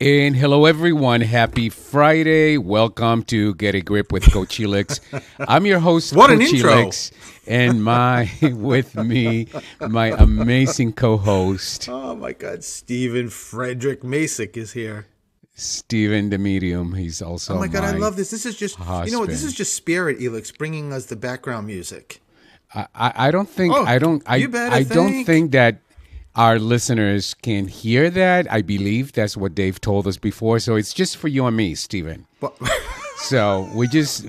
And hello, everyone. Happy Friday. Welcome to Get a Grip with Coach Helix. I'm your host, What Coach an intro. Helix, and with me, my amazing co-host, Oh my God, Stephen Frederick Masick is here. Steven the Medium. He's also Oh my God, I love this. This is just, husband. you know what, this is just Spirit, Helix, bringing us the background music. I don't think Oh, I don't you better I don't think. think that our listeners can hear that. I believe that's what Dave told us before. So it's just for you and me, Steven. Well, So we just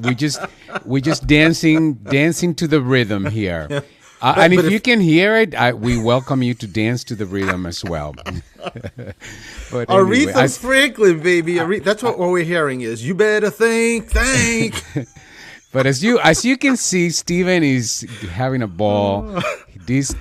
dancing to the rhythm here. And if you can hear it, we welcome you to dance to the rhythm as well. But anyway, Aretha Franklin, baby. That's what we're hearing is, you better think. But as you can see, Steven is having a ball.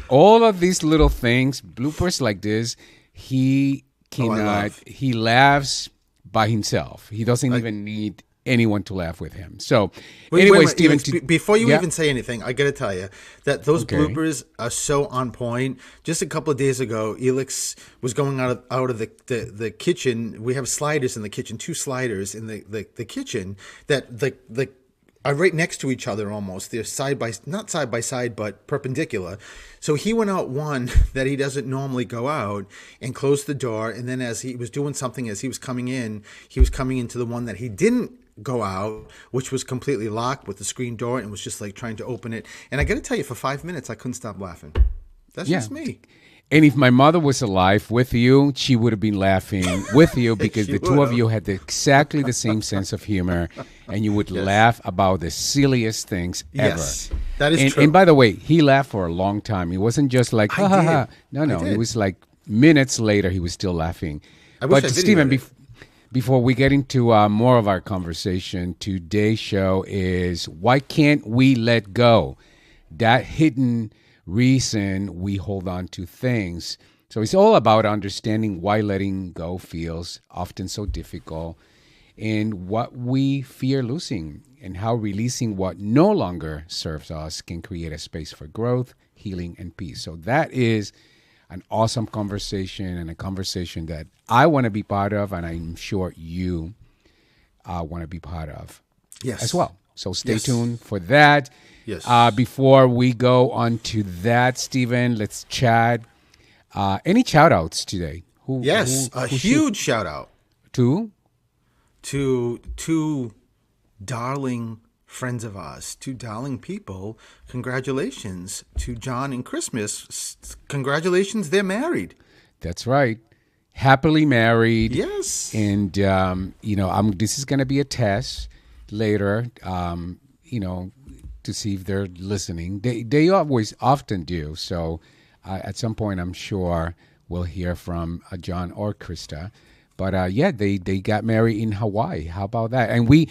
All of these little things, bloopers like this, he cannot. He laughs by himself. He doesn't even need anyone to laugh with him. So anyway, Steven, before you even say anything, I got to tell you that those bloopers are so on point. Just a couple of days ago, Elix was going out of the kitchen. We have sliders in the kitchen, 2 sliders in the kitchen that the are right next to each other almost. They're not side by side, but perpendicular. So he went out one that he doesn't normally go out and closed the door. And then as he was doing something, as he was coming into the one that he didn't go out, which was completely locked with the screen door, and was just like trying to open it. And I got to tell you, for 5 minutes, I couldn't stop laughing. That's just me. And if my mother was alive with you, she would have been laughing with you because the two of you had exactly the same sense of humor, and you would laugh about the silliest things ever. Yes, that is true. And by the way, he laughed for a long time. It wasn't just like, ha, ha, ha. No. It was like minutes later, he was still laughing. But Stephen, before we get into more of our conversation, today's show is why can't we let go? That hidden reason we hold on to things. So it's all about understanding why letting go feels often so difficult and what we fear losing and how releasing what no longer serves us can create a space for growth, healing, and peace. So that is an awesome conversation and a conversation that I want to be part of, and I'm sure you want to be part of as well. So stay tuned for that. Yes. Before we go on to that, Steven, let's chat. Any shout outs today? A huge shout out to two darling friends of ours, 2 darling people. Congratulations to John and Christmas. Congratulations, they're married. That's right. Happily married. Yes. And, this is going to be a test later, to see if they're listening. They always often do. So at some point, I'm sure we'll hear from John or Krista. But they got married in Hawaii. How about that? And we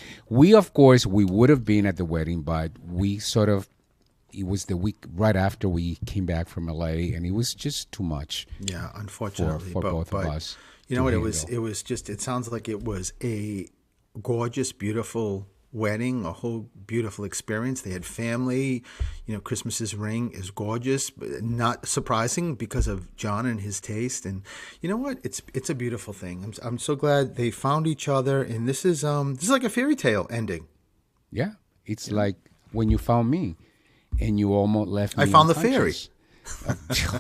of course, we would have been at the wedding, but it was the week right after we came back from LA, and it was just too much. Yeah, unfortunately. For both of us. You know what? It sounds like it was a gorgeous, beautiful wedding, a whole beautiful experience. They had family. Christmas's ring is gorgeous, but not surprising because of John and his taste. And you know what? It's a beautiful thing. I'm so glad they found each other. And this is like a fairy tale ending. Yeah, it's like when you found me, and you almost left me. I found the fairy.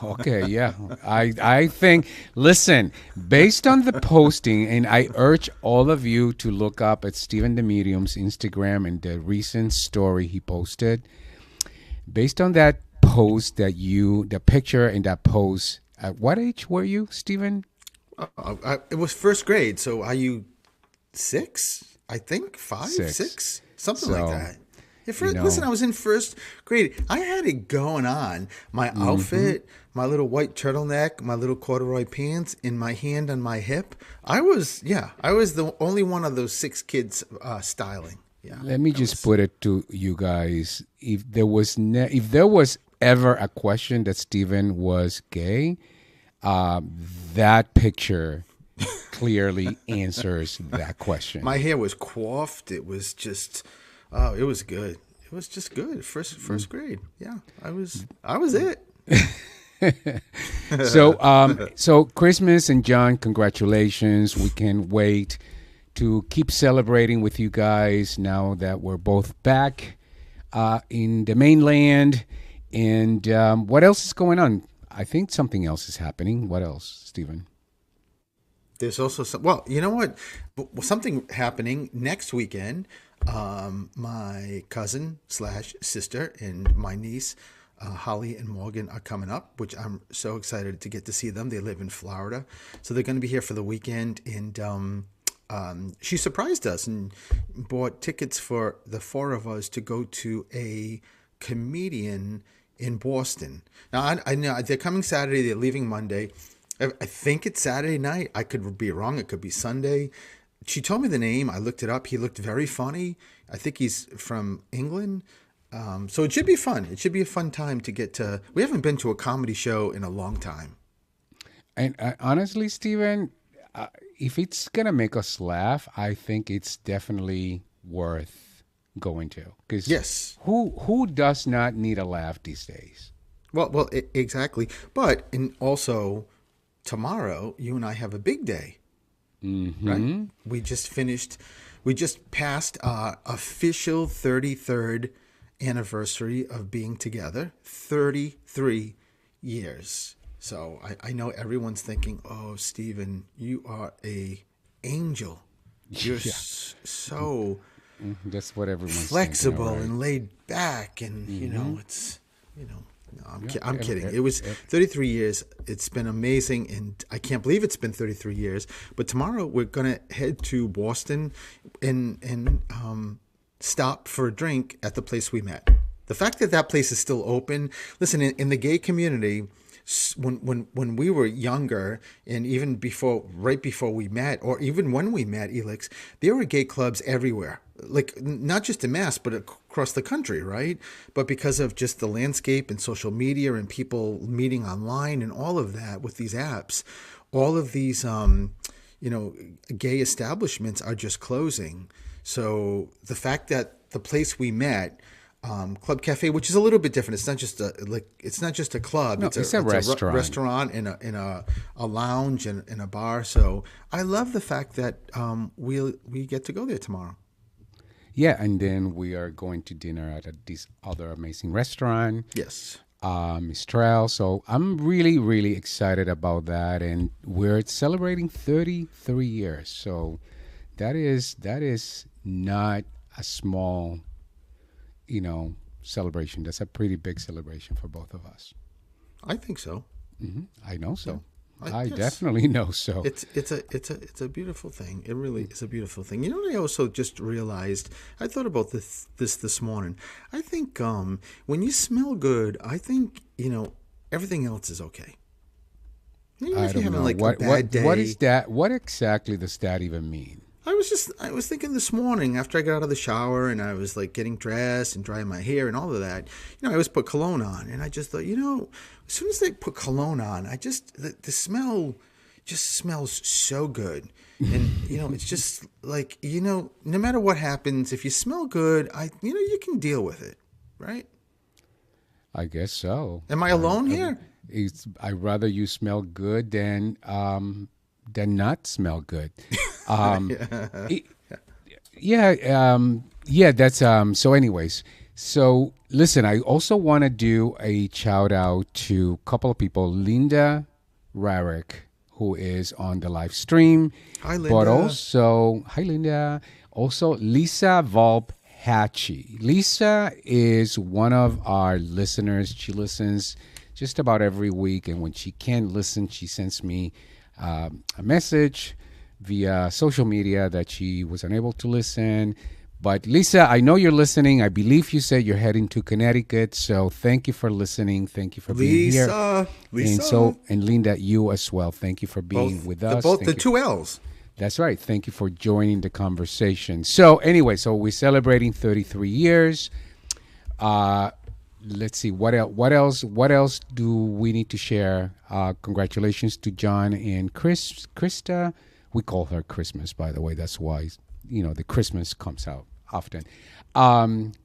Okay, yeah. I think, listen, based on the posting, and I urge all of you to look up at Steven the Medium's Instagram and the recent story he posted. Based on that post the picture in that post, at what age were you, Steven? It was first grade. So are you 6? I think 5, 6, something like that. Listen, I was in first grade. I had it going on. My outfit, my little white turtleneck, my little corduroy pants, and my hand on my hip. I was the only one of those 6 kids styling. Yeah. Let me just put it to you guys. If there was ever a question that Steven was gay, that picture clearly answers that question. My hair was coiffed. It was just... Oh, it was good. It was just good. First grade. Yeah, I was it. So Christmas and John, congratulations. We can't wait to keep celebrating with you guys now that we're both back in the mainland. And what else is going on? I think something else is happening. What else, Stephen? There's also well, you know what? Something happening next weekend. My cousin / sister and my niece, Holly and Morgan, are coming up, which I'm so excited to get to see them. They live in Florida, so they're going to be here for the weekend. And she surprised us and bought tickets for the four of us to go to a comedian in Boston. Now, I know they're coming Saturday. They're leaving Monday. I think it's Saturday night. I could be wrong. It could be Sunday. She told me the name. I looked it up. He looked very funny. I think he's from England. So it should be fun. It should be a fun time to get to. We haven't been to a comedy show in a long time. And honestly, Steven, if it's going to make us laugh, I think it's definitely worth going to. Because yes, who does not need a laugh these days? Well, exactly. But also tomorrow, you and I have a big day. Mm-hmm. Right? We just passed our official 33rd anniversary of being together. 33 years. So I know everyone's thinking, oh, Stephen, you are a angel. You're so that's what everyone's flexible thinking, right? and laid back, and it's No, I'm kidding. It was 33 years. It's been amazing, and I can't believe it's been 33 years. But tomorrow we're gonna head to Boston and stop for a drink at the place we met. The fact that place is still open. Listen, in the gay community, when we were younger, and even right before we met, or even when we met, Elix, there were gay clubs everywhere. Like, not just in Mass, but across the country, right? But because of just the landscape and social media and people meeting online and all of that with these apps, all of these, gay establishments are just closing. So the fact that the place we met, Club Cafe, which is a little bit different. It's not just a club. No, it's a restaurant. A restaurant and a lounge and a bar. So I love the fact that we get to go there tomorrow. Yeah, and then we are going to dinner at this other amazing restaurant. Yes. Mistral. So I'm really, really excited about that. And we're celebrating 33 years. So that is not a small, celebration. That's a pretty big celebration for both of us. I think so. Mm-hmm. I know so. Yeah. I yes. definitely know so. It's a beautiful thing. It really is a beautiful thing. You know what I also just realized? I thought about this morning. I think when you smell good, I think everything else is okay. Even if you're having like a bad day. What is that? What exactly does that even mean? I was thinking this morning after I got out of the shower and I was like getting dressed and drying my hair and all of that. I always put cologne on, and I just thought, as soon as I put cologne on, the smell just smells so good. And it's just like, no matter what happens, if you smell good, you can deal with it, right? I guess so. Am I alone here? I'd rather you smell good than not smell good. That's so anyways. So listen, I also want to do a shout out to a couple of people. Linda Rarick, who is on the live stream. Hi, Linda. But also, hi, Linda. Also, Lisa Volp Hatchie. Lisa is one of our listeners. She listens just about every week, and when she can't listen, she sends me a message via social media that she was unable to listen. But Lisa, I know you're listening. I believe you said you're heading to Connecticut, so thank you for listening. Thank you for being here. Lisa. And Linda, you as well. Thank you for being with us. The two L's. That's right. Thank you for joining the conversation. So anyway, we're celebrating 33 years. Let's see what else. What else do we need to share? Congratulations to John and Krista. We call her Christmas, by the way. That's why the Christmas comes out often.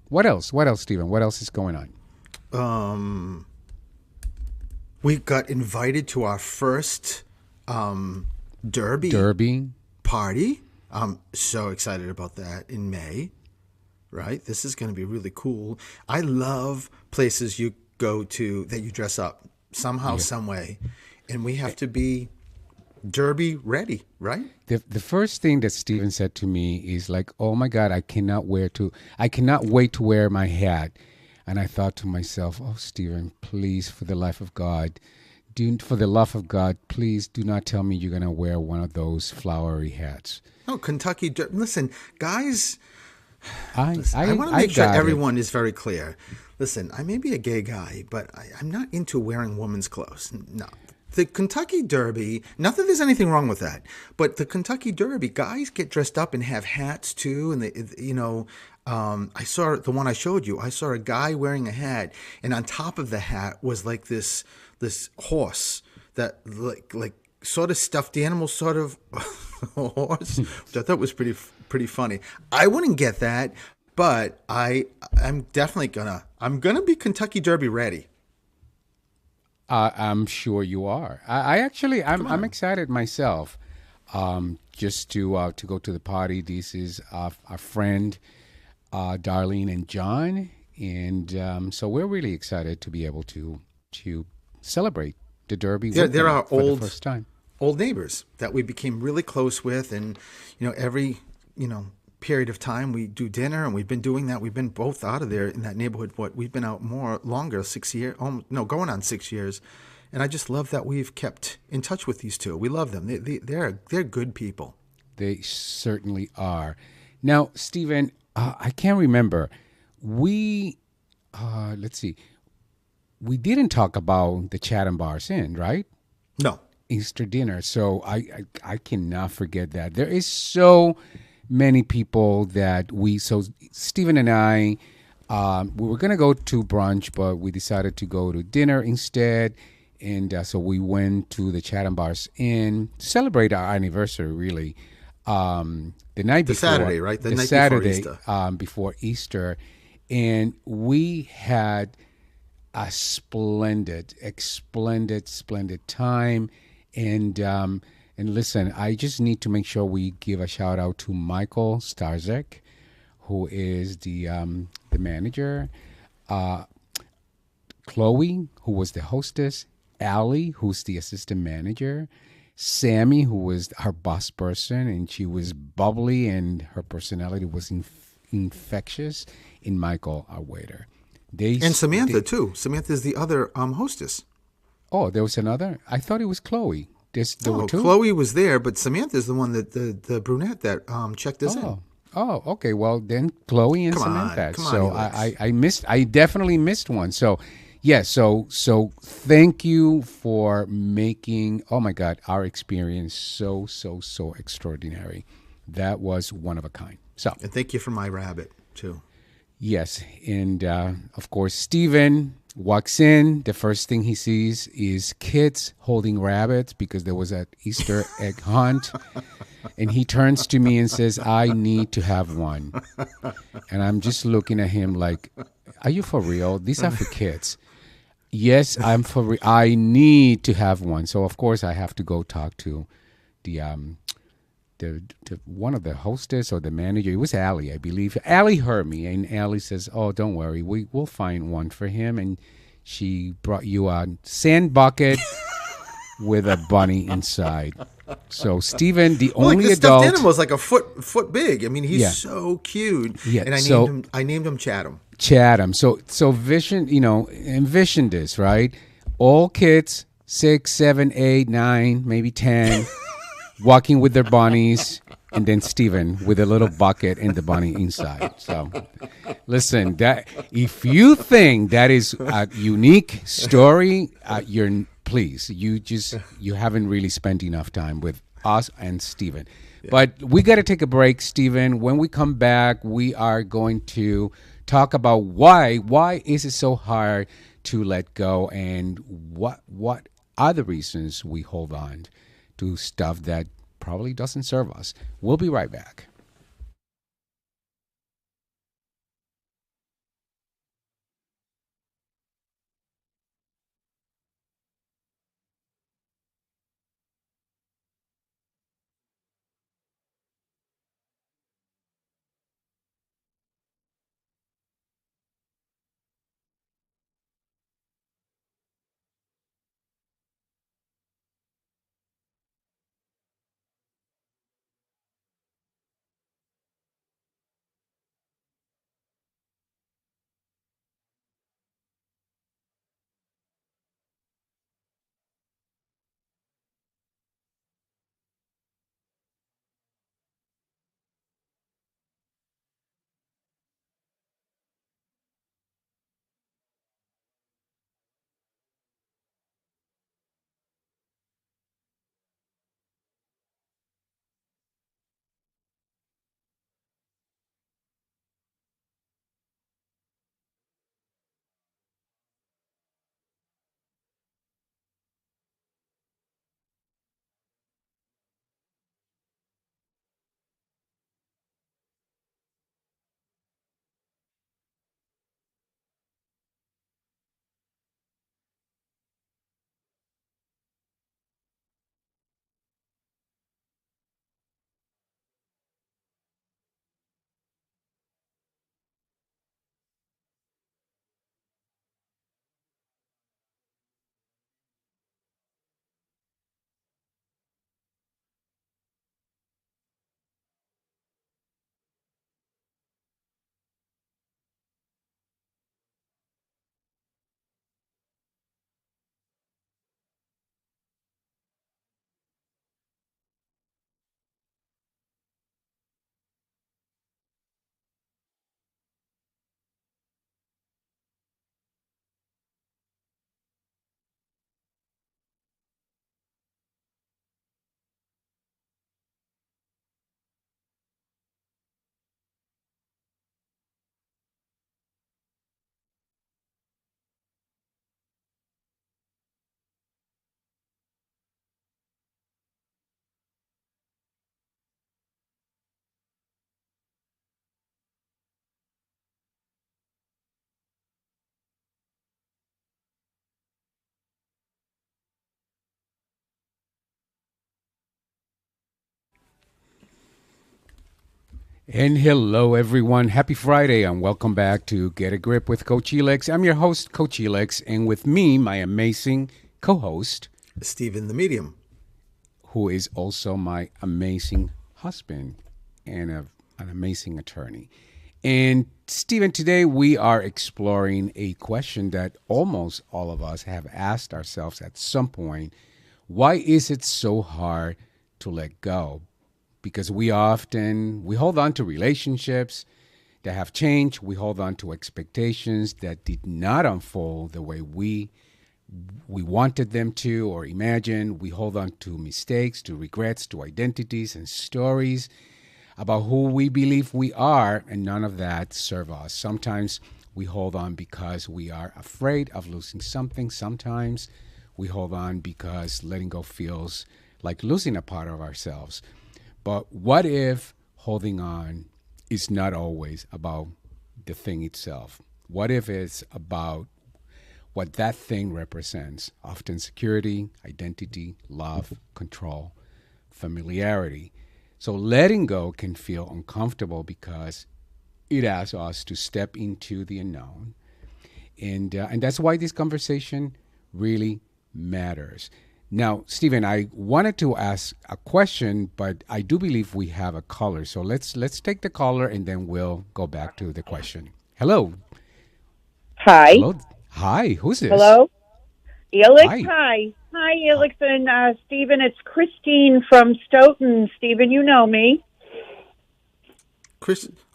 What else? What else, Stephen? What else is going on? We got invited to our first Derby party. I'm so excited about that in May. Right? This is going to be really cool. I love places you go to that you dress up somehow, some way, and we have to be Derby ready, right? The first thing that Steven said to me is like, "Oh my God, I cannot wait to wear my hat." And I thought to myself, "Oh, Steven, please, for the love of God, please do not tell me you're gonna wear one of those flowery hats." No, Kentucky. Listen, guys. I want to make sure everyone is very clear. Listen, I may be a gay guy, but I'm not into wearing women's clothes. No. The Kentucky Derby, not that there's anything wrong with that, but the Kentucky Derby, guys get dressed up and have hats too. And, I saw the one I showed you. I saw a guy wearing a hat, and on top of the hat was like this horse that like sort of stuffed animal sort of horse, which I thought was pretty funny. I wouldn't get that, but I'm definitely gonna be Kentucky Derby ready. I'm sure you are. I'm excited myself. Just to go to the party. This is our friend Darlene and John, and so we're really excited to be able to celebrate the Derby. They're our for the first time. Old neighbors that we became really close with, and every period of time we do dinner, and we've been doing that. We've been both out of there in that neighborhood. We've been out longer, 6 years, going on 6 years, and I just love that we've kept in touch with these two. We love them. They're good people. They certainly are. Now, Steven, I can't remember. Let's see. We didn't talk about the Chatham Bars Inn, right? No. Easter dinner. So I cannot forget that. There is so many people that so Stephen and I, we were going to go to brunch, but we decided to go to dinner instead. And so we went to the Chatham Bars Inn to celebrate our anniversary, really. The night before. Saturday, right? The night Saturday, before Easter. Before Easter. And we had a splendid time. And listen, I just need to make sure we give a shout out to Michael Starzek, who is the manager, Chloe, who was the hostess, Allie, who's the assistant manager, Sammy, who was our boss person, and she was bubbly and her personality was infectious, and Michael, our waiter. And Samantha, too. Samantha's the other hostess. Oh, there was another? I thought it was Chloe. There were two? Chloe was there, but Samantha's the one that the brunette that checked us in. Oh, okay. Well, then Chloe and Samantha. So I definitely missed one. So, yeah. So thank you for making, oh my God, our experience so extraordinary. That was one of a kind. So, and thank you for my rabbit too. Yes, and of course, Stephen walks in. The first thing he sees is kids holding rabbits because there was an Easter egg hunt. And he turns to me and says, "I need to have one." And I'm just looking at him like, "Are you for real? These are for kids." Yes, I'm for real. I need to have one. So, of course, I have to go talk to the one of the hostess or the manager. It was Allie, I believe. Allie heard me, and Allie says, "Oh, don't worry, we'll find one for him." And she brought you a sand bucket with a bunny inside. So Stephen, the only the adult, stuffed animal is like a foot big. I mean, he's so cute. Yeah, and I named him Chatham. Chatham. So envision this, right? All kids, 6, 7, 8, 9, maybe 10. Walking with their bunnies, and then Stephen with a little bucket and the bunny inside. So, listen, that if you think that is a unique story, you haven't really spent enough time with us and Stephen. Yeah. But we got to take a break, Stephen. When we come back, we are going to talk about why is it so hard to let go, and what are the reasons we hold on to stuff that probably doesn't serve us. We'll be right back. And hello, everyone. Happy Friday, and welcome back to Get a Grip with Coach Elix. I'm your host, Coach Elix, and with me, my amazing co-host, Stephen the Medium, who is also my amazing husband and an amazing attorney. And Stephen, today we are exploring a question that almost all of us have asked ourselves at some point. Why is it so hard to let go? Because we hold on to relationships that have changed. We hold on to expectations that did not unfold the way we wanted them to or imagined. We hold on to mistakes, to regrets, to identities and stories about who we believe we are, and none of that serve us. Sometimes we hold on because we are afraid of losing something. Sometimes we hold on because letting go feels like losing a part of ourselves. But what if holding on is not always about the thing itself? What if it's about what that thing represents? Often security, identity, love, control, familiarity. So letting go can feel uncomfortable because it asks us to step into the unknown. And that's why this conversation really matters. Now, Stephen, I wanted to ask a question, but I do believe we have a caller. So let's take the caller, and then we'll go back to the question. Hello. Hi. Hello. Hi. Who's this? Hello. Elix. Hi. Hi, Elix and Stephen. It's Christine from Stoughton. Stephen, you know me.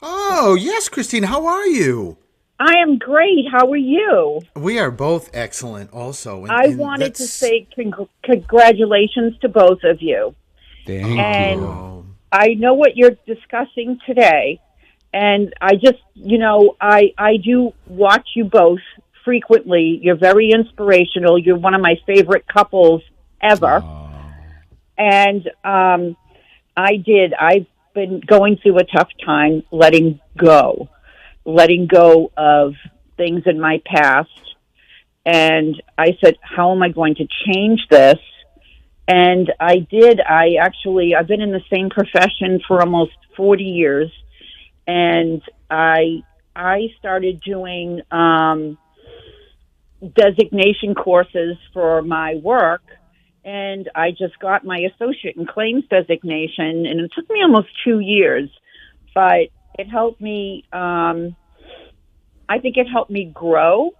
Oh, yes, Christine. How are you? I am great. How are you? We are both excellent also. I wanted to say congratulations to both of you. Thank you. I know what you're discussing today, and I just, I do watch you both frequently. You're very inspirational. You're one of my favorite couples ever. And I've been going through a tough time letting go of things in my past. And I said, how am I going to change this? And I did. I've been in the same profession for almost 40 years. And I started doing designation courses for my work. And I just got my associate in claims designation. And it took me almost 2 years. But it helped me, I think it helped me grow.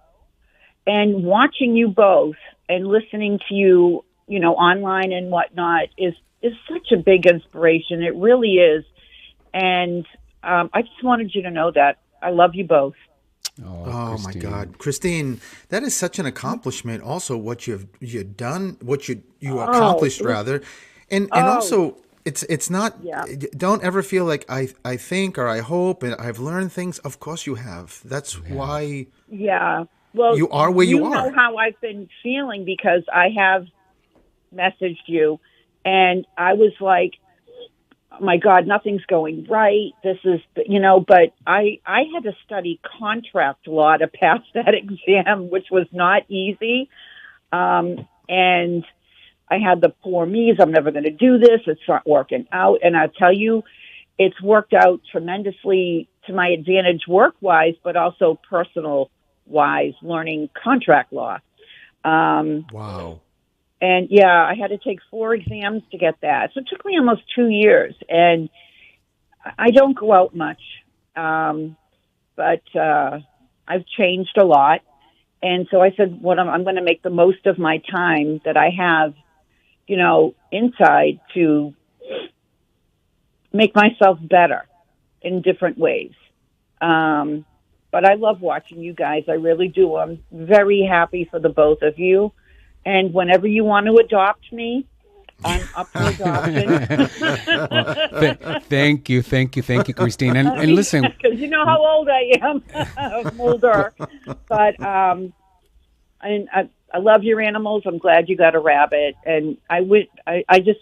And watching you both and listening to you, online and whatnot is such a big inspiration. It really is. And I just wanted you to know that. I love you both. Oh my God, Christine, that is such an accomplishment. Also, what you've done, what you accomplished rather, and also it's not. Yeah. Don't ever feel like I think or I hope and I've learned things. Of course you have. That's why. Yeah. Well, you are where you are. You know how I've been feeling because I have messaged you, and I was like, oh my God, nothing's going right. This is, but I had to study contract law to pass that exam, which was not easy. And I had the poor me's, I'm never going to do this. It's not working out. And I tell you, it's worked out tremendously to my advantage work-wise, but also personal-wise, learning contract law. Wow. And I had to take 4 exams to get that. So it took me almost 2 years. And I don't go out much, but I've changed a lot. And so I said, I'm going to make the most of my time that I have, inside to make myself better in different ways. But I love watching you guys. I really do. I'm very happy for the both of you. And whenever you want to adopt me, I'm up for adoption. Thank you, Christine. And listen, because you know how old I am. I'm older, but and I love your animals. I'm glad you got a rabbit, and I just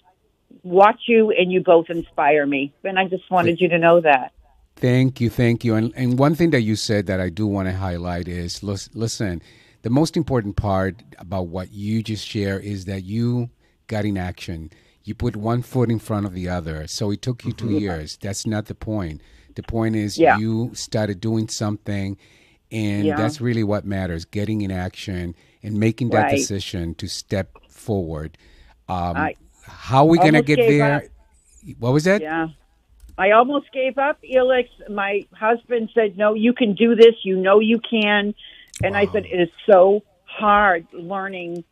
watch you, and you both inspire me. And I just wanted you to know that. Thank you. And one thing that you said that I do want to highlight is, listen. The most important part about what you just shared is that you got in action. You put one foot in front of the other. So it took you 2 years. That's not the point. The point is Yeah. you started doing something, and Yeah. that's really what matters, getting in action and making that Right. decision to step forward. I How are we going to almost get gave up. there? What was that? Yeah. I almost gave up, Elix. My husband said, "No, you can do this. You know you can." And I said, "It is so hard learning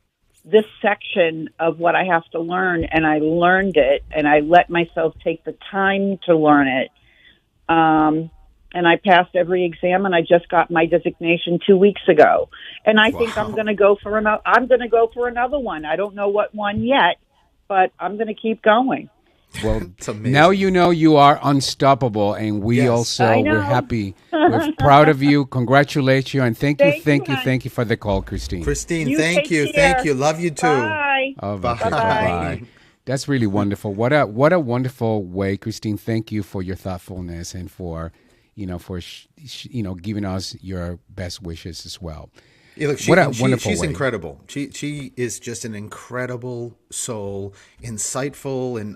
this section of what I have to learn." And I learned it, and I let myself take the time to learn it. And I passed every exam, and I just got my designation 2 weeks ago. And I think I'm going to go for another. I'm going to go for another one. I don't know what one yet, but I'm going to keep going. Well, now you know you are unstoppable, and we also we're happy, we're proud of you. Congratulate you, and thank you for the call, Christine. Christine, thank you, love you too. Bye. Bye. That's really wonderful. What a wonderful way, Christine. Thank you for your thoughtfulness and for giving us your best wishes as well. Yeah, look, she's incredible. She is just an incredible soul, insightful, and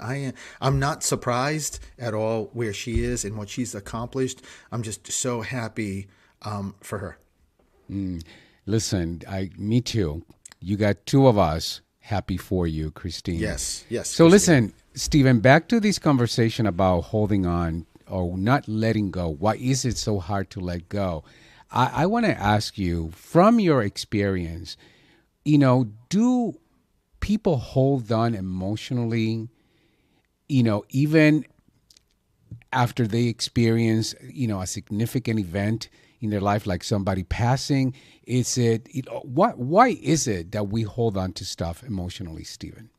I'm not surprised at all where she is and what she's accomplished. I'm just so happy for her. Listen, me too. You got two of us happy for you, Christine. Yes. So Christine. Listen, Stephen, back to this conversation about holding on or not letting go. Why is it so hard to let go? I want to ask you, from your experience, do people hold on emotionally, even after they experience, a significant event in their life, like somebody passing? Why is it that we hold on to stuff emotionally, Stephen?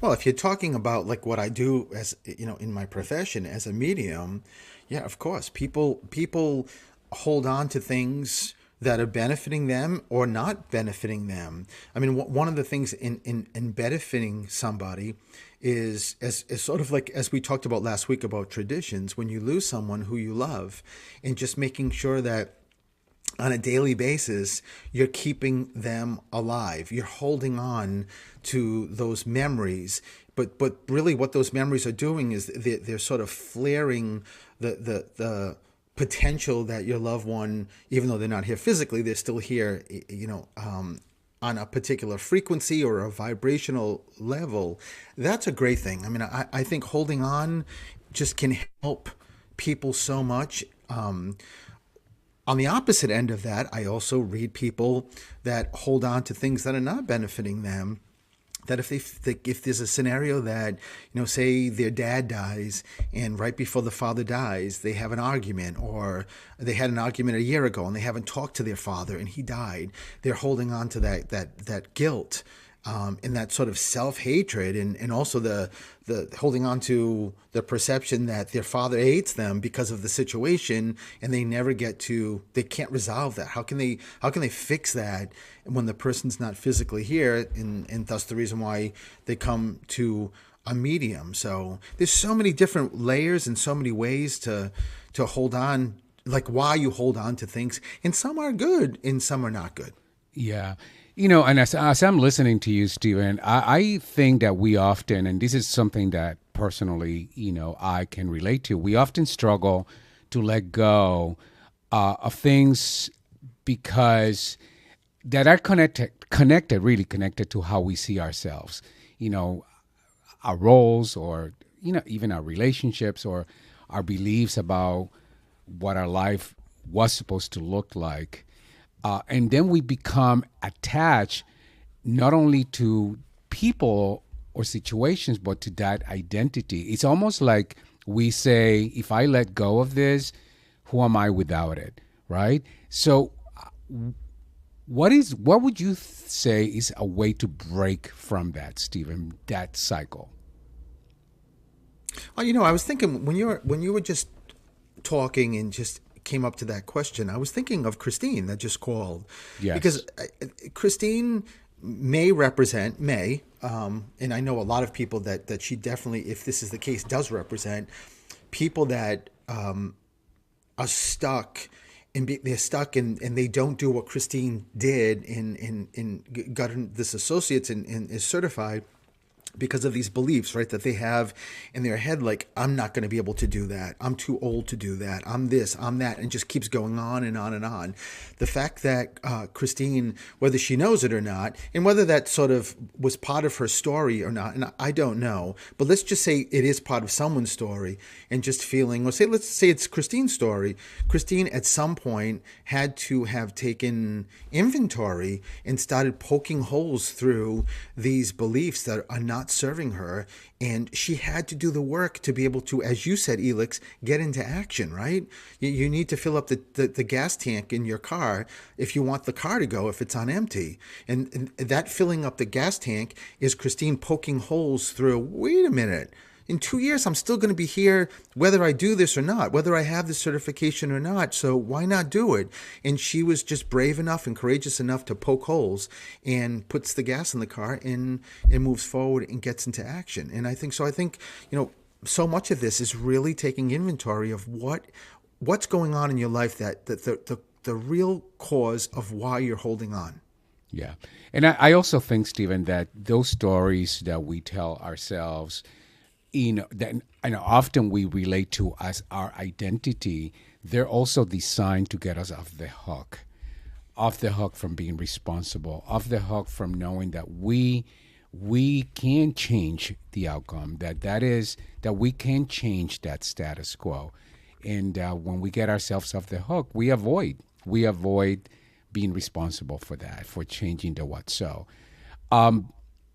Well, if you're talking about like what I do as, in my profession as a medium, yeah, of course, people hold on to things that are benefiting them or not benefiting them. I mean, one of the things in benefiting somebody is as sort of like, as we talked about last week about traditions, when you lose someone who you love, and just making sure that on a daily basis, you're keeping them alive. You're holding on to those memories. But really what those memories are doing is they're sort of flaring the potential that your loved one, even though they're not here physically, they're still here, on a particular frequency or a vibrational level. That's a great thing. I mean, I think holding on just can help people so much. On the opposite end of that, I also read people that hold on to things that are not benefiting them. That if there's a scenario that, say their dad dies, and right before the father dies, they have an argument, or they had an argument a year ago and they haven't talked to their father and he died, they're holding on to that guilt. And that sort of self-hatred, and also the holding on to the perception that their father hates them because of the situation, and they can't resolve that. How can they fix that when the person's not physically here, and thus the reason why they come to a medium. So there's so many different layers and so many ways to hold on, like why you hold on to things, and some are good and some are not good. Yeah. And as I'm listening to you, Stephen, I think that we often, and this is something that personally, I can relate to, we often struggle to let go of things because that are really connected to how we see ourselves, our roles, or, even our relationships, or our beliefs about what our life was supposed to look like. And then we become attached not only to people or situations, but to that identity. It's almost like we say, if I let go of this, who am I without it, right? So what would you say is a way to break from that, Stephen, that cycle? Well, I was thinking when you were just talking and just came up to that question, I was thinking of Christine that just called. Yes. Because Christine may represent, and I know a lot of people that she definitely, if this is the case, does represent people that are stuck, and they're stuck and they don't do what Christine did and got this associates and is certified. because of these beliefs, right, that they have in their head, like, I'm not going to be able to do that. I'm too old to do that. I'm this, I'm that, and just keeps going on and on and on. The fact that Christine, whether she knows it or not, and whether that sort of was part of her story or not, and I don't know, but let's just say it is part of someone's story, and just feeling, let's say it's Christine's story. Christine at some point had to have taken inventory and started poking holes through these beliefs that are not serving her, and she had to do the work to be able to, as you said, Elix, get into action, right? You need to fill up the gas tank in your car if you want the car to go, if it's on empty. And that filling up the gas tank is Christine poking holes through, wait a minute, in 2 years, I'm still going to be here whether I do this or not, whether I have the certification or not. So why not do it? And she was just brave enough and courageous enough to poke holes and puts the gas in the car and moves forward and gets into action. And I think, so much of this is really taking inventory of what's going on in your life, that the real cause of why you're holding on. Yeah. And I also think, Stephen, that those stories that we tell ourselves, that often we relate to as our identity, they're also designed to get us off the hook from being responsible, off the hook from knowing that we can change the outcome, that we can change that status quo. And when we get ourselves off the hook, we avoid being responsible for that, for changing the what so.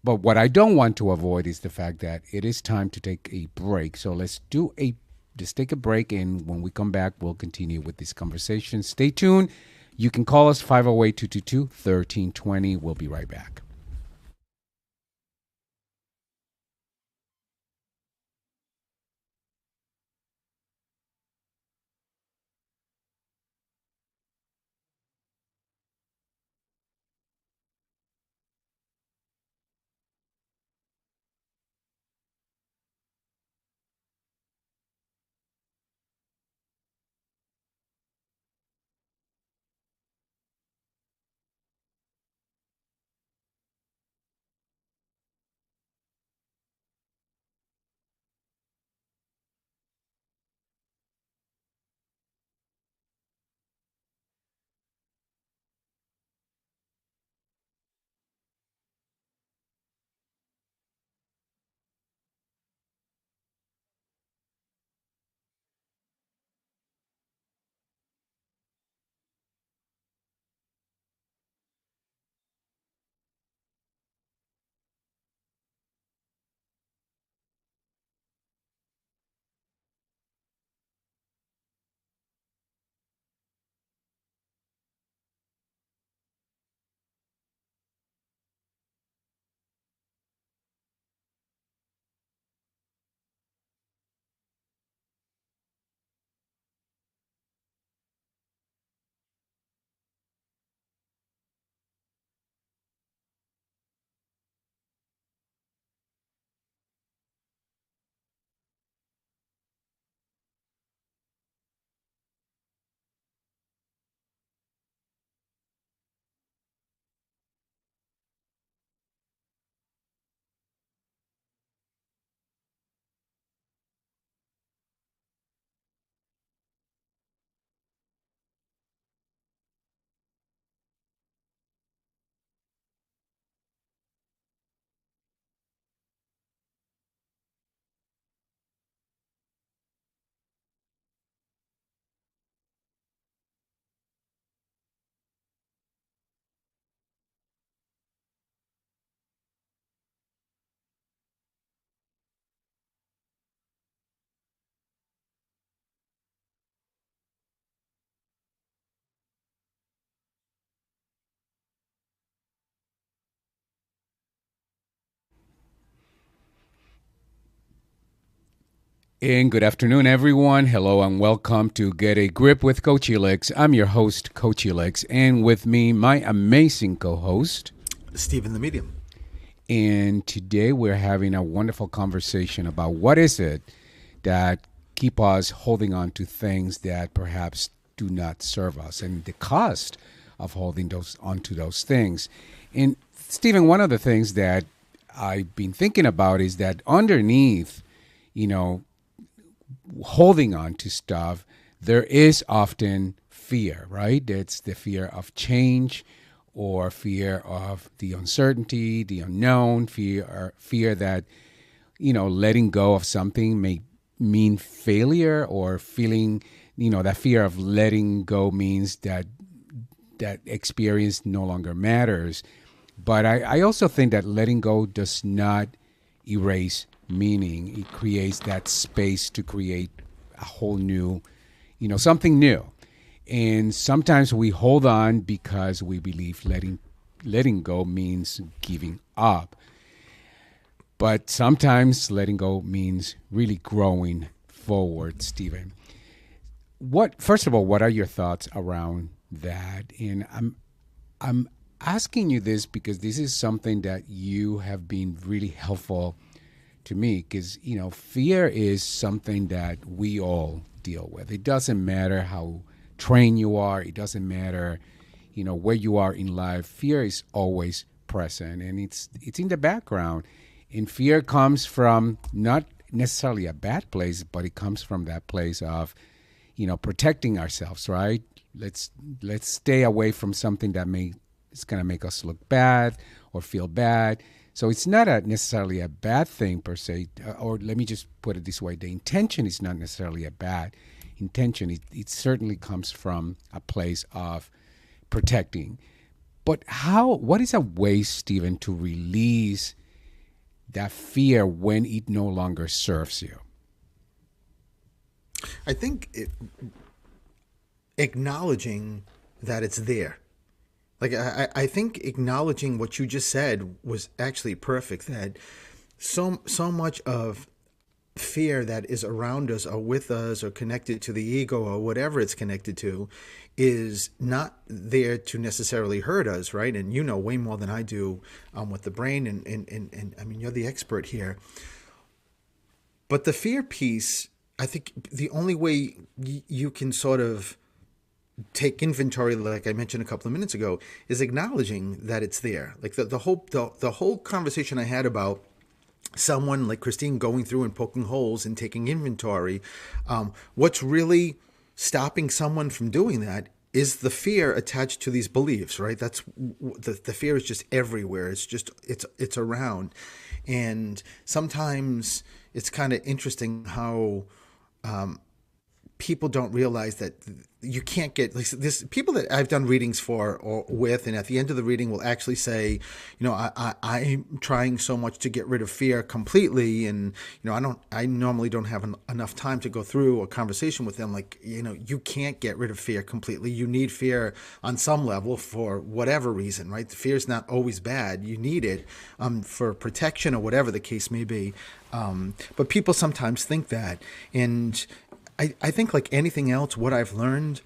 But what I don't want to avoid is the fact that it is time to take a break. So let's take a break, and when we come back, we'll continue with this conversation. Stay tuned. You can call us 508-222-1320. We'll be right back. And good afternoon, everyone. Hello and welcome to Get a Grip with Coach Elix. I'm your host, Coach Elix, and with me, my amazing co-host, Stephen the Medium. And today we're having a wonderful conversation about what is it that keep us holding on to things that perhaps do not serve us, and the cost of holding onto those things. And Stephen, one of the things that I've been thinking about is that underneath, you know, holding on to stuff, there is often fear, right? It's the fear of change or fear of the uncertainty, the unknown, fear that, you know, letting go of something may mean failure, or feeling, you know, that fear of letting go means that that experience no longer matters. But I also think that letting go does not erase meaning. It creates that space to create a whole new, you know, something new. And sometimes we hold on because we believe letting go means giving up. But sometimes letting go means really growing forward, Stephen. First of all, what are your thoughts around that? And I'm asking you this because this is something that you have been really helpful to me, because, you know, fear is something that we all deal with. It doesn't matter how trained you are. It doesn't matter, you know, where you are in life. Fear is always present, and it's in the background. And fear comes from not necessarily a bad place, but it comes from that place of, you know, protecting ourselves, right? Let's stay away from something that it's going to make us look bad or feel bad. So it's not necessarily a bad thing per se, or let me just put it this way: the intention is not necessarily a bad intention. It certainly comes from a place of protecting. But what is a way, Stephen, to release that fear when it no longer serves you? I think acknowledging that it's there. Like, I think acknowledging what you just said was actually perfect, that so much of fear that is around us or with us or connected to the ego or whatever it's connected to is not there to necessarily hurt us, right? And you know way more than I do with the brain, and I mean, you're the expert here. But the fear piece, I think the only way you can sort of take inventory, like I mentioned a couple of minutes ago, is acknowledging that it's there. Like the whole conversation I had about someone like Christine going through and poking holes and taking inventory, what's really stopping someone from doing that is the fear attached to these beliefs, right? That's the fear is just everywhere. It's around. And sometimes it's kind of interesting how people don't realize that you can't get like this. People that I've done readings for or with, and at the end of the reading will actually say, you know, I'm trying so much to get rid of fear completely, and you know, I normally don't have enough time to go through a conversation with them. Like, you know, you can't get rid of fear completely. You need fear on some level for whatever reason, right? The fear is not always bad. You need it for protection or whatever the case may be. But people sometimes think that, and I think like anything else, what I've learned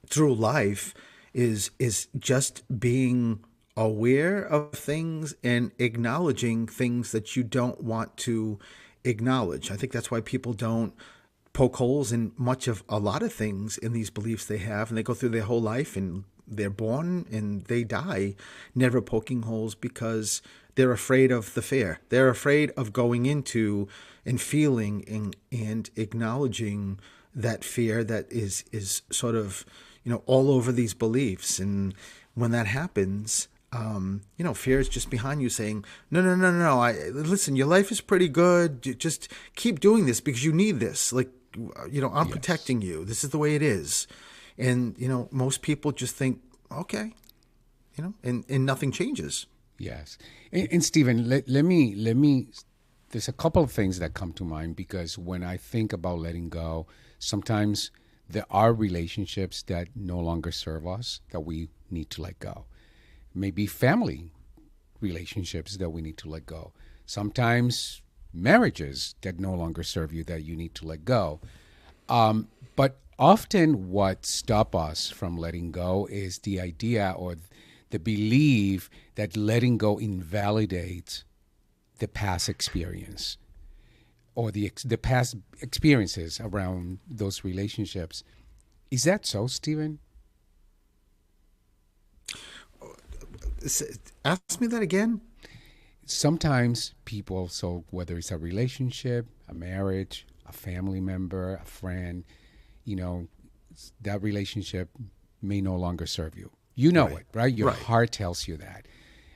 through life is just being aware of things and acknowledging things that you don't want to acknowledge. I think that's why people don't poke holes in a lot of things in these beliefs they have, and they go through their whole life and they're born and they die never poking holes, because they're afraid of the fear. They're afraid of going into and feeling and acknowledging that fear that is sort of, you know, all over these beliefs. And when that happens, you know, fear is just behind you saying, no. Listen, your life is pretty good. Just keep doing this because you need this. Like, you know, I'm protecting you. This is the way it is. And, you know, most people just think, okay, you know, and nothing changes. Yes. And Stephen, let me, there's a couple of things that come to mind, because when I think about letting go, sometimes there are relationships that no longer serve us that we need to let go. Maybe family relationships that we need to let go. Sometimes marriages that no longer serve you that you need to let go. But often what stops us from letting go is the idea or the belief that letting go invalidates the past experience or the past experiences around those relationships. Is that so, Stephen? Ask me that again. sometimes people, so whether it's a relationship, a marriage, a family member, a friend, that relationship may no longer serve you. You know it, right? Your heart tells you that.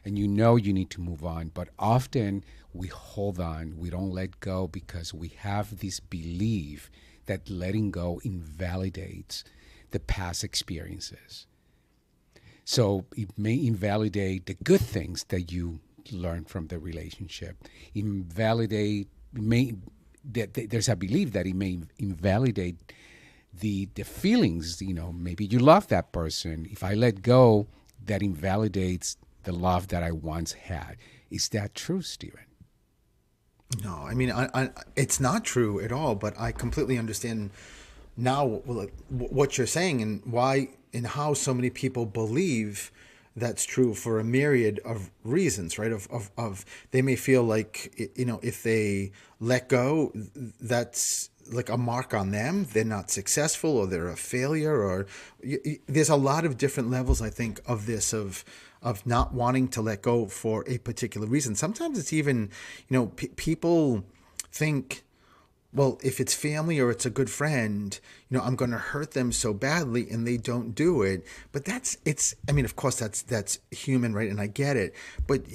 And you need to move on. But often we hold on, we don't let go because we have this belief that letting go invalidates the past experiences. So it may invalidate the good things that you learned from the relationship. There's a belief that it may invalidate the feelings. Maybe you love that person. If I let go, that invalidates the love that I once had. Is that true, Stephen? No, I mean, it's not true at all, but I completely understand now what you're saying and why and how so many people believe that's true for a myriad of reasons, right? Of they may feel like, if they let go, that's like a mark on them. They're not successful, or they're a failure, or there's a lot of different levels, I think, of this, of not wanting to let go for a particular reason. Sometimes it's even, people think, well, if it's family or it's a good friend, I'm going to hurt them so badly, and they don't do it. But of course that's human, right? And I get it. But,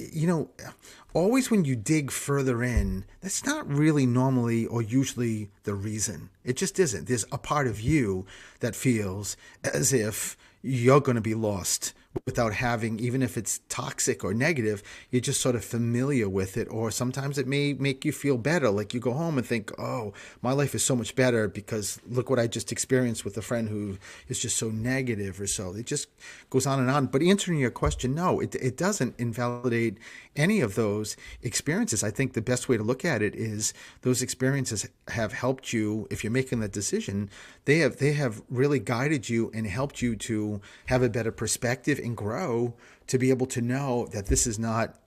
always when you dig further in, that's not really normally or usually the reason. It just isn't. There's a part of you that feels as if you're going to be lost without having, even if it's toxic or negative, you're just sort of familiar with it. Or sometimes it may make you feel better. Like you go home and think, oh, my life is so much better because look what I just experienced with a friend who is just so negative or so. It just goes on and on. But answering your question, no, it doesn't invalidate any of those experiences. I think the best way to look at it is those experiences have helped you. If you're making that decision, they have really guided you and helped you to have a better perspective and grow, to be able to know that this is not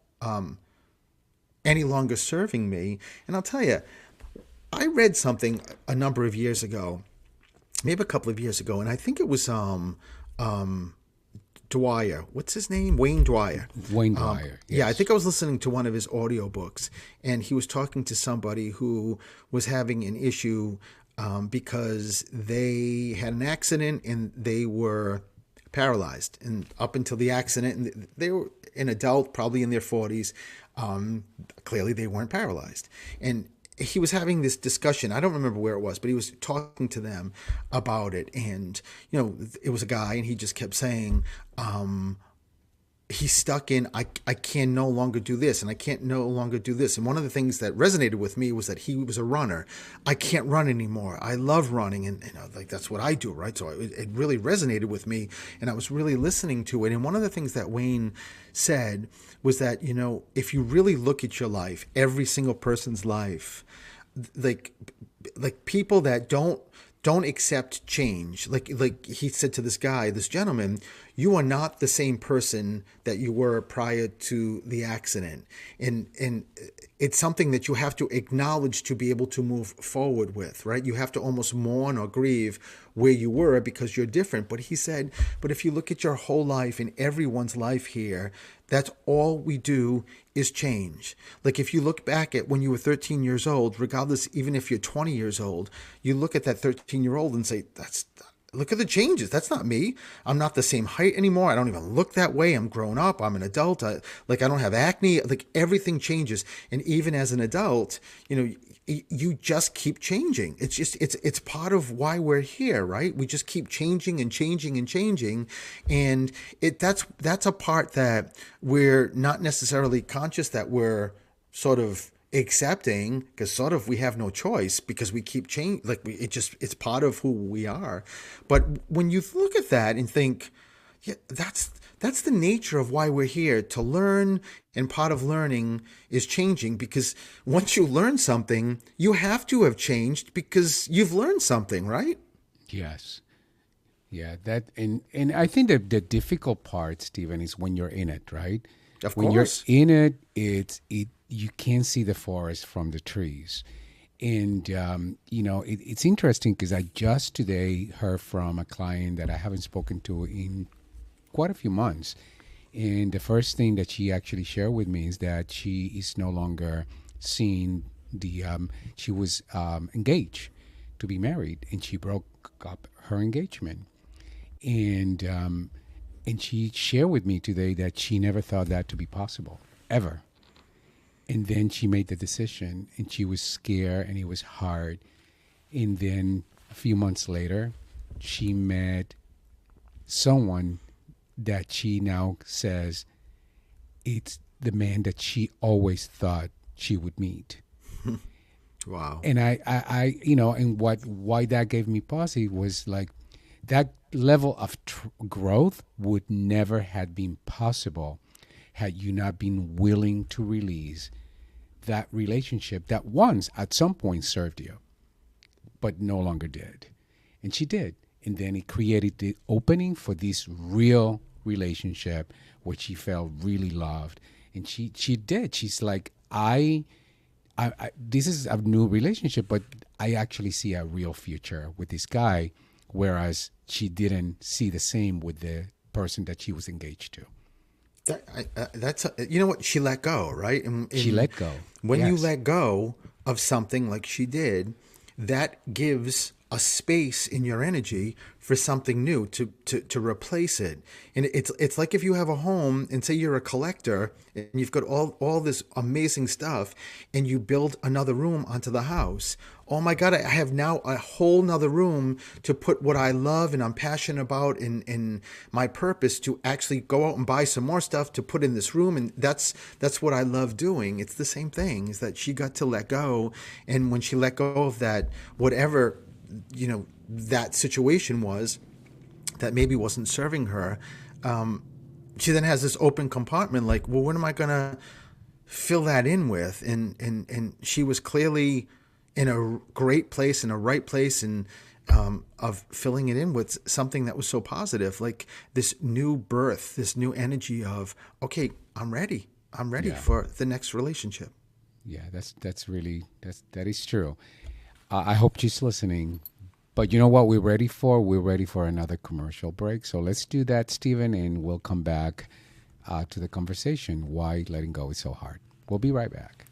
any longer serving me. And I'll tell you, I read something a number of years ago, maybe a couple of years ago, and I think it was Dwyer. What's his name? Wayne Dwyer. Wayne Dwyer. Yes. Yeah, I think I was listening to one of his audiobooks, and he was talking to somebody who was having an issue because they had an accident and they were paralyzed. And up until the accident, and they were an adult, probably in their 40s. Clearly, they weren't paralyzed. And he was having this discussion. I don't remember where it was, but he was talking to them about it. And, it was a guy, and he just kept saying, he's stuck in, I can no longer do this, and I can't no longer do this. And one of the things that resonated with me was that he was a runner. I can't run anymore. I love running, and that's what I do, right? So it really resonated with me, and I was really listening to it. And one of the things that Wayne said was that, if you really look at your life, every single person's life, like people that don't accept change. Like he said to this gentleman, you are not the same person that you were prior to the accident. And it's something that you have to acknowledge to be able to move forward with, right? You have to almost mourn or grieve where you were because you're different. But he said, but if you look at your whole life and everyone's life here, that's all we do is change. Like if you look back at when you were 13 years old, regardless, even if you're 20 years old, you look at that 13-year-old and say, look at the changes. That's not me. I'm not the same height anymore. I don't even look that way. I'm grown up. I'm an adult. I don't have acne. Like everything changes. And even as an adult, you just keep changing. It's part of why we're here, right? We just keep changing and changing and changing. And that's a part that we're not necessarily conscious that we're sort of accepting, because sort of we have no choice because we keep changing. It's part of who we are. But when you look at that and think, yeah, that's the nature of why we're here, to learn, and part of learning is changing, because once you learn something, you have to have changed because you've learned something, right? Yes. Yeah, that and I think that the difficult part, Stephen, is when you're in it, right? Of when course. You're in it, you can't see the forest from the trees. And, it's interesting because I just today heard from a client that I haven't spoken to in quite a few months. And the first thing that she actually shared with me is that she is no longer seeing the. She was engaged to be married, and she broke up her engagement. And and she shared with me today that she never thought that to be possible ever. And then she made the decision, and she was scared, and it was hard. And then a few months later, she met someone that she now says it's the man that she always thought she would meet. Wow. And you know, and why that gave me pause was like that level of growth would never have been possible had you not been willing to release that relationship that once at some point served you, but no longer did. And she did. And then it created the opening for this real relationship where she felt really loved. And she did. She's like, this is a new relationship, but I actually see a real future with this guy, whereas she didn't see the same with the person that she was engaged to. That's you know what, she let go, right? She let go. When Yes. you let go of something like she did, that gives a space in your energy for something new to replace it. And it's like if you have a home and say you're a collector and you've got all this amazing stuff and you build another room onto the house. Oh my God, I have now a whole nother room to put what I love and I'm passionate about in my purpose to actually go out and buy some more stuff to put in this room. And that's what I love doing. It's the same thing, is that she got to let go. And when she let go of that, whatever, you know, that situation was that maybe wasn't serving her, she then has this open compartment like, well, what am I going to fill that in with? And she was clearly in a great place, in a right place, and of filling it in with something that was so positive, like this new birth, this new energy of, okay, I'm ready Yeah. for the next relationship. Yeah, that is true. I hope she's listening. But you know what we're ready for? We're ready for another commercial break. So let's do that, Stephen, and we'll come back to the conversation. Why letting go is so hard. We'll be right back.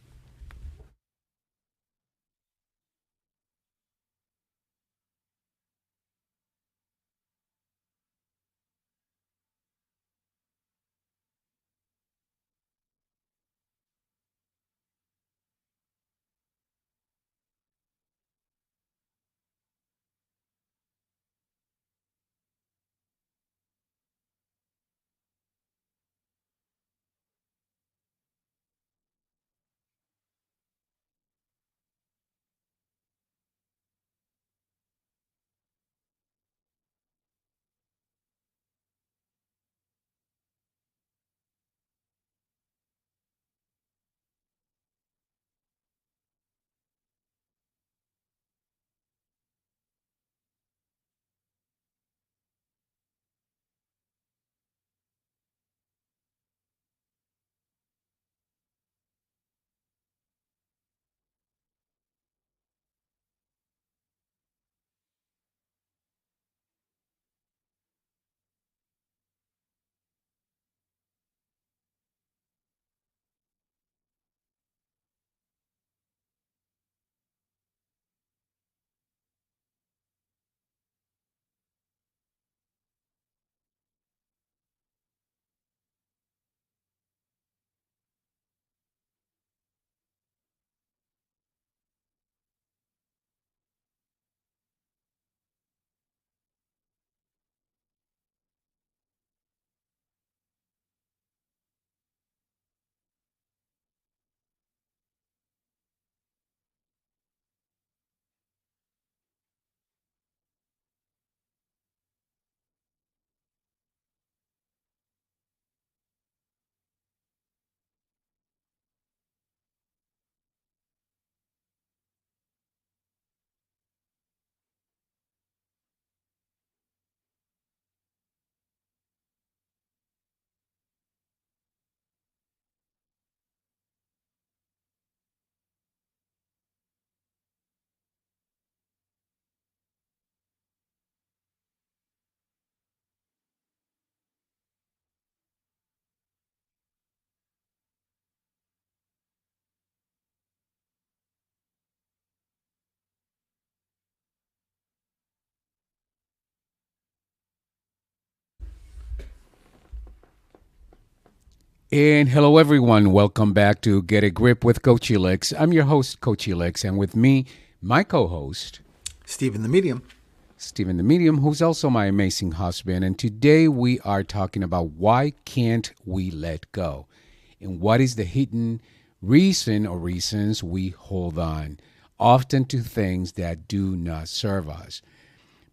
And hello, everyone. Welcome back to Get a Grip with Coach Elix. I'm your host, Coach Elix, and with me, my co-host, Stephen the Medium. Stephen the Medium, who's also my amazing husband. And today we are talking about why can't we let go? And what is the hidden reason or reasons we hold on, often to things that do not serve us.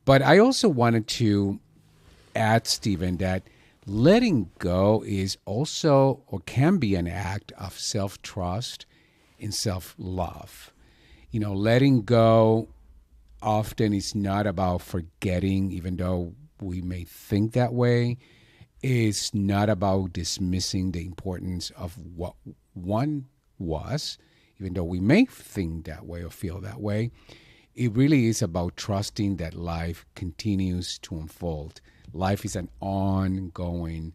But I also wanted to add, Stephen, that letting go is also or can be an act of self-trust and self-love. You know, letting go often is not about forgetting, even though we may think that way. It's not about dismissing the importance of what one was, even though we may think that way or feel that way. It really is about trusting that life continues to unfold. Life is an ongoing,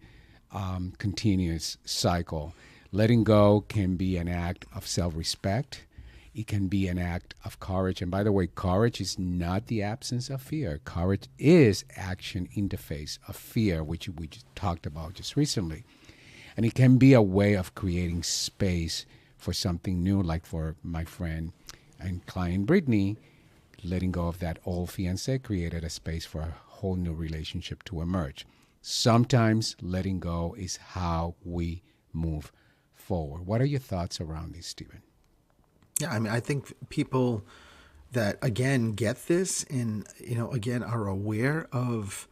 continuous cycle. Letting go can be an act of self-respect. It can be an act of courage. And by the way, courage is not the absence of fear. Courage is action in the face of fear, which we just talked about just recently. And it can be a way of creating space for something new, like for my friend and client Brittany, letting go of that old fiance created a space for a whole new relationship to emerge. Sometimes letting go is how we move forward. What are your thoughts around this, Stephen? Yeah, I mean, I think people that, again, get this and, again, are aware of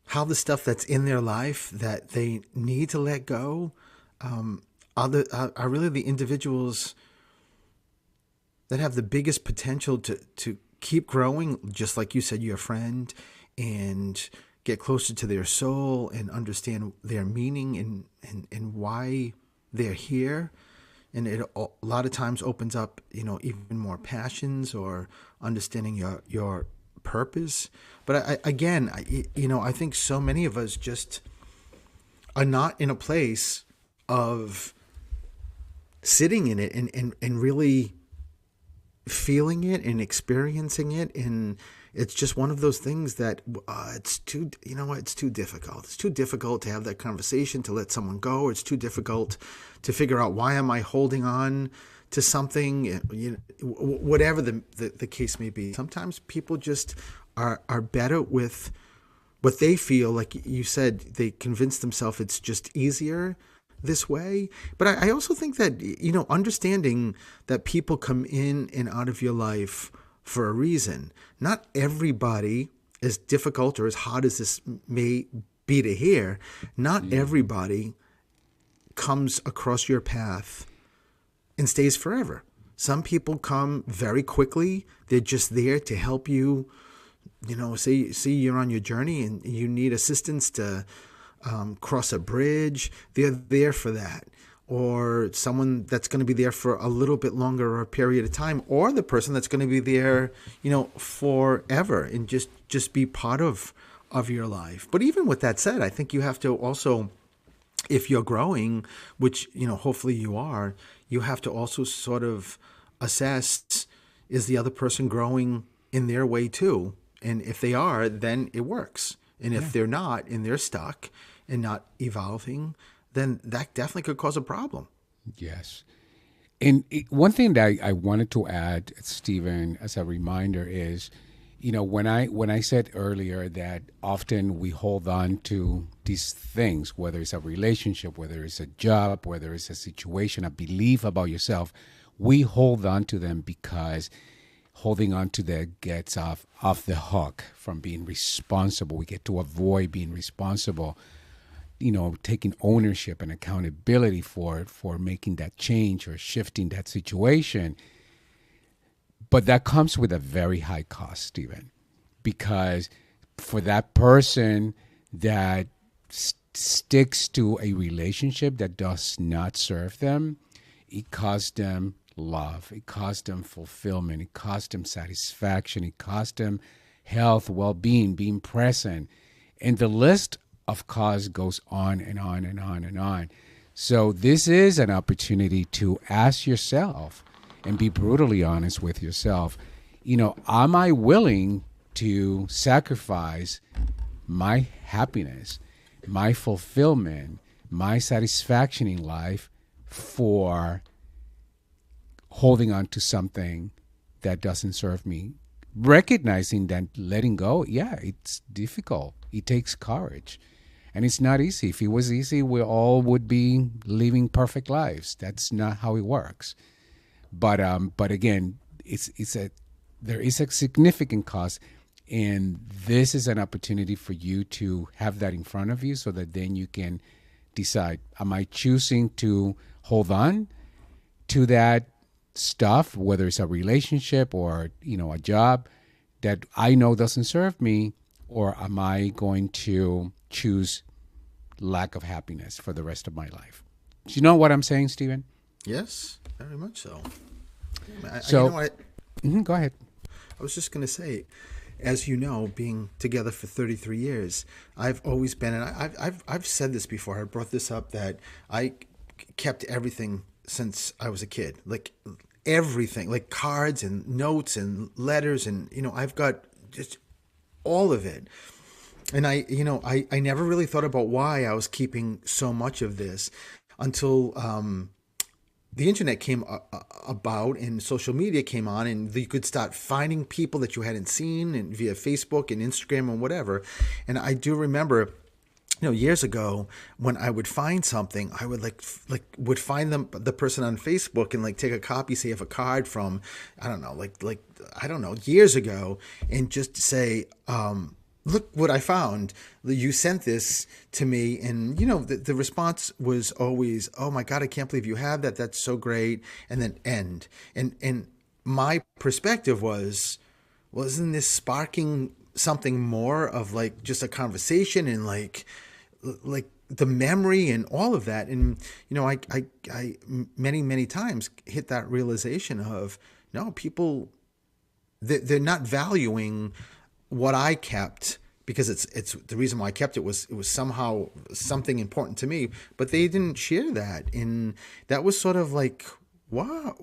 how the stuff that's in their life that they need to let go are really the individuals that have the biggest potential to keep growing, just like you said, your friend, and get closer to their soul and understand their meaning and why they're here. And it a lot of times opens up, even more passions or understanding your purpose. But I think so many of us just are not in a place of sitting in it and really feeling it and experiencing it. And it's just one of those things that it's too difficult. It's too difficult to have that conversation, to let someone go. It's too difficult to figure out, why am I holding on to something, whatever the case may be. Sometimes people just are better with what they feel. Like you said, they convince themselves it's just easier this way. But I also think that, understanding that people come in and out of your life for a reason. Not everybody, as difficult or as hard as this may be to hear, not everybody comes across your path and stays forever. Some people come very quickly. They're just there to help you. Say you're on your journey and you need assistance to cross a bridge. They're there for that. Or someone that's going to be there for a little bit longer or a period of time, or the person that's going to be there, forever and just be part of your life. But even with that said, I think you have to also, if you're growing, which, hopefully you are, you have to also sort of assess, is the other person growing in their way too? And if they are, then it works. And if they're not, and they're stuck and not evolving, then that definitely could cause a problem. Yes. And one thing that I wanted to add, Stephen, as a reminder is, when I said earlier that often we hold on to these things, whether it's a relationship, whether it's a job, whether it's a situation, a belief about yourself, we hold on to them because holding on to that gets off the hook from being responsible. We get to avoid being responsible, taking ownership and accountability for making that change or shifting that situation. But that comes with a very high cost, Stephen, because for that person that sticks to a relationship that does not serve them, it costs them love, it costs them fulfillment, it costs them satisfaction, it costs them health, well-being, being present. And the list of costs goes on and on and on and on. So this is an opportunity to ask yourself and be brutally honest with yourself. Am I willing to sacrifice my happiness, my fulfillment, my satisfaction in life for holding on to something that doesn't serve me. Recognizing that letting go, yeah, it's difficult. It takes courage. And it's not easy. If it was easy, we all would be living perfect lives. That's not how it works. But again, there is a significant cost, and this is an opportunity for you to have that in front of you, so that then you can decide: am I choosing to hold on to that stuff, whether it's a relationship or a job that I know doesn't serve me, or am I going to choose lack of happiness for the rest of my life? Do you know what I'm saying, Stephen? Yes, very much so. Go ahead. I was just going to say, as you know, being together for 33 years, I've always been, and I've said this before, I brought this up, that I kept everything since I was a kid, like everything, like cards and notes and letters, and I've got just all of it. And I never really thought about why I was keeping so much of this until the internet came about and social media came on, and you could start finding people that you hadn't seen, and via Facebook and Instagram and whatever. And I do remember, years ago, when I would find something, I would would find the person on Facebook and take a copy, say, of a card from, I don't know, years ago, and just say, look what I found. You sent this to me. And, the response was always, oh my God, I can't believe you have that. That's so great. And then end. And my perspective was, well, isn't this sparking something more of just a conversation and like the memory and all of that? And, I many, many times hit that realization of, no, people, they're not valuing what I kept, because it's the reason why I kept it was somehow something important to me, but they didn't share that. And that was sort of like, what?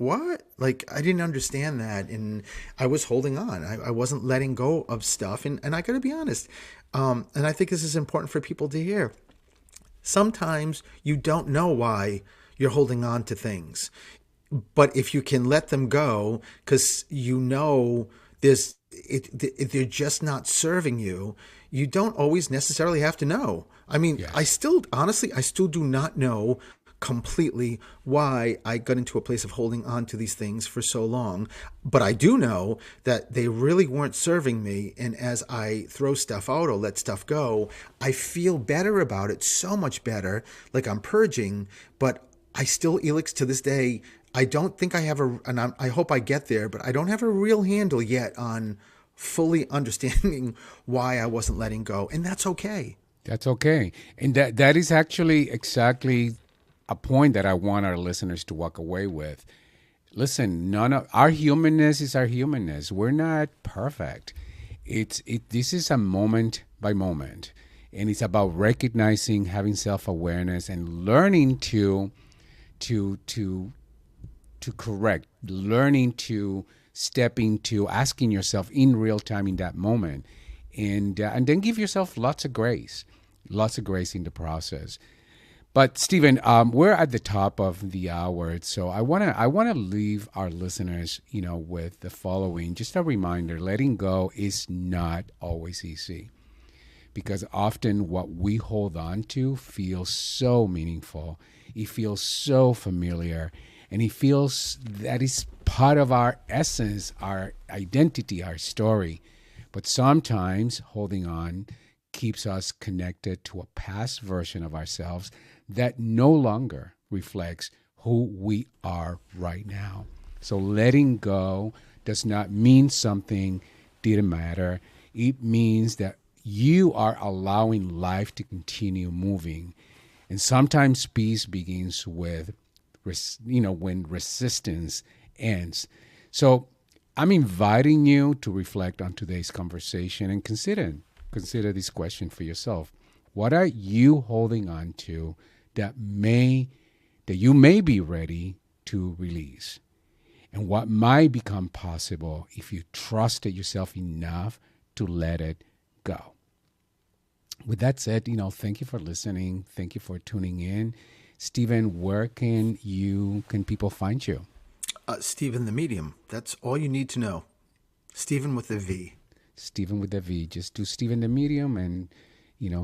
I didn't understand that. And I was holding on. I wasn't letting go of stuff. And I got to be honest. And I think this is important for people to hear. Sometimes you don't know why you're holding on to things, but if you can let them go, because they're just not serving you, you don't always necessarily have to know. I mean, yes. I still do not know completely why I got into a place of holding on to these things for so long, but I do know that they really weren't serving me. And as I throw stuff out or let stuff go, I feel better about it, so much better, like I'm purging. But I still, Elix, to this day, I don't think I have and I hope I get there, but I don't have a real handle yet on fully understanding why I wasn't letting go. And that's okay. That's okay. And that is actually exactly a point that I want our listeners to walk away with. Listen, none of our humanness is our humanness. We're not perfect. This is a moment by moment. And it's about recognizing, having self-awareness, and learning to correct, learning to step into asking yourself in real time in that moment, and then give yourself lots of grace in the process. But Stephen, we're at the top of the hour, so I wanna leave our listeners, with the following, just a reminder: letting go is not always easy, because often what we hold on to feels so meaningful. It feels so familiar. And he feels that is part of our essence, our identity, our story. But sometimes holding on keeps us connected to a past version of ourselves that no longer reflects who we are right now. So letting go does not mean something didn't matter. It means that you are allowing life to continue moving. And sometimes peace begins with when resistance ends. So I'm inviting you to reflect on today's conversation and consider this question for yourself. What are you holding on to that you may be ready to release? And what might become possible if you trusted yourself enough to let it go? with that said, thank you for listening. Thank you for tuning in. Stephen, where can people find you? Stephen the Medium. That's all you need to know. Stephen with a V. Stephen with a V. Just do Stephen the Medium, and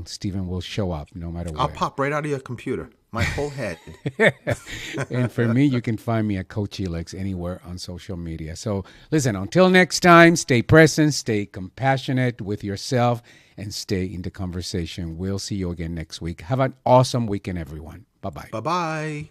Stephen will show up no matter what. I'll pop right out of your computer. My whole head. And for me, you can find me at Coach Elix anywhere on social media. So listen, until next time, stay present, stay compassionate with yourself, and stay in the conversation. We'll see you again next week. Have an awesome weekend, everyone. Bye-bye. Bye-bye.